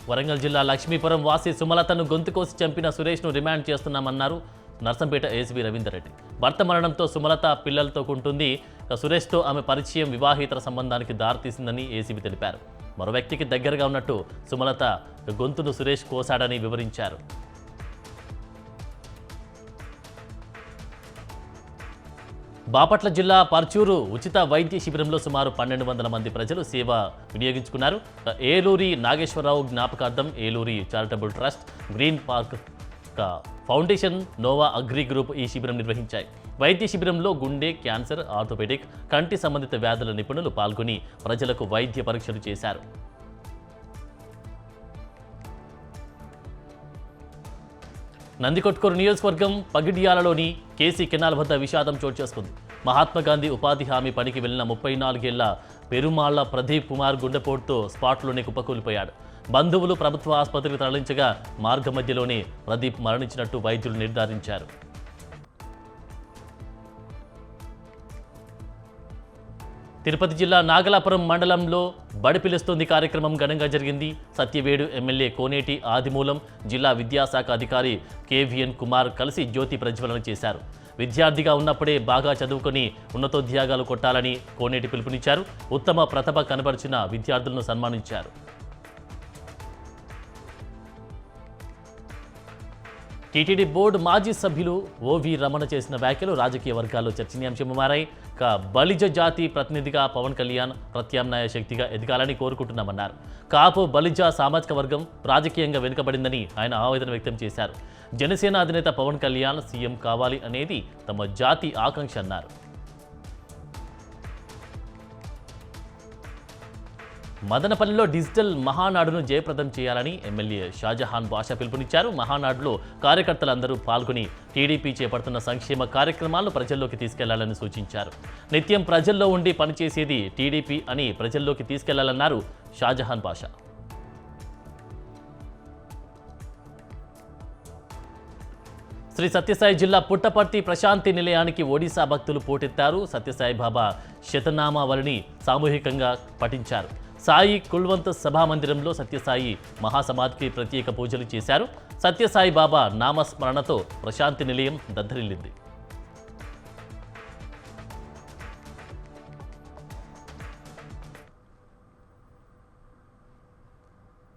వరంగల్ జిల్లా లక్ష్మీపురం వాసి సుమలతను గొంతు కోసి చంపిన సురేష్ను రిమాండ్ చేస్తున్నామన్నారు నర్సంపేట ఏసీబీ రవీందర్ రెడ్డి. భర్త మరణంతో సుమలత పిల్లలతో ఉంటుంది. సురేష్తో ఆమె పరిచయం వివాహేతర సంబంధానికి దారితీసిందని ఏసీబీ తెలిపారు. మరో వ్యక్తికి దగ్గరగా ఉన్నట్టు సుమలత గొంతును సురేష్ కోసాడని వివరించారు. బాపట్ల జిల్లా పర్చూరు ఉచిత వైద్య శిబిరంలో సుమారు 1200 మంది ప్రజలు సేవ వినియోగించుకున్నారు. ఏలూరి నాగేశ్వరరావు జ్ఞాపకార్థం Eluri Charitable Trust, Green Park Foundation, Nova Agri Group ఈ శిబిరం నిర్వహించాయి. వైద్య శిబిరంలో గుండె, క్యాన్సర్, ఆర్థోపెడిక్, కంటి సంబంధిత వ్యాధుల నిపుణులు పాల్గొని ప్రజలకు వైద్య పరీక్షలు చేశారు. నందికొట్కూరు నియోజకవర్గం పగిడ్యాలలోని కేసీ కెనాల్ వద్ద విషాదం చోటు చేసుకుంది. మహాత్మాగాంధీ ఉపాధి హామీ పనికి వెళ్లిన 34 ఏళ్ల పెరుమాళ్ల ప్రదీప్ కుమార్ గుండెపోటుతో స్పాట్లోనే కుప్పకూలిపోయాడు. బంధువులు ప్రభుత్వ ఆసుపత్రికి తరలించగా మార్గ మధ్యలోనే ప్రదీప్ మరణించినట్టు వైద్యులు నిర్ధారించారు. తిరుపతి జిల్లా నాగలాపురం మండలంలో బడి పిలుస్తుంది కార్యక్రమం ఘనంగా జరిగింది. సత్యవేడు ఎమ్మెల్యే కోనేటి ఆదిమూలం, జిల్లా విద్యాశాఖ అధికారి కేవీఎన్ కుమార్ కలిసి జ్యోతి ప్రజ్వలన చేశారు. విద్యార్థిగా ఉన్నప్పుడే బాగా చదువుకొని ఉన్నతోద్యోగాలు కొట్టాలని కోనేటి పిలుపునిచ్చారు. ఉత్తమ ప్రతిభ కనబరిచిన విద్యార్థులను సన్మానించారు. టీటీడీ బోర్డు మాజీ సభ్యులు ఓవి రమణ చేసిన వ్యాఖ్యలు రాజకీయ వర్గాల్లో చర్చనీయాంశం మారాయి. బలిజ జాతి ప్రతినిధిగా పవన్ కళ్యాణ్ ప్రత్యామ్నాయ శక్తిగా ఎదగాలని కోరుకుంటున్నామన్నారు. కాపు బలిజ సామాజిక వర్గం రాజకీయంగా వెనుకబడిందని ఆయన ఆవేదన వ్యక్తం చేశారు. జనసేన అధినేత పవన్ కళ్యాణ్ సీఎం కావాలి అనేది తమ జాతి ఆకాంక్ష అన్నారు. మదనపల్లిలో డిజిటల్ మహానాడును జయప్రదం చేయాలని ఎమ్మెల్యే షాజహాన్ బాషా పిలుపునిచ్చారు. మహానాడులో కార్యకర్తలందరూ పాల్గొని టీడీపీ చేపడుతున్న సంక్షేమ కార్యక్రమాలను ప్రజల్లోకి తీసుకెళ్లాలని సూచించారు. నిత్యం ప్రజల్లో ఉండి పనిచేసేది టీడీపీ అని ప్రజల్లోకి తీసుకెళ్లాలన్నారు షాజహాన్ బాషా. శ్రీ సత్యసాయి జిల్లా పుట్టపర్తి ప్రశాంతి నిలయానికి ఒడిశా భక్తులు పోటెత్తారు. సత్యసాయి బాబా శతనామావళిని సామూహికంగా పఠించారు. సాయి కుల్వంత్ సభామందిరంలో సత్యసాయి మహాసమాధికి ప్రత్యేక పూజలు చేశారు. సత్యసాయి బాబా నామస్మరణతో ప్రశాంతి నిలయం దద్దరిల్లింది.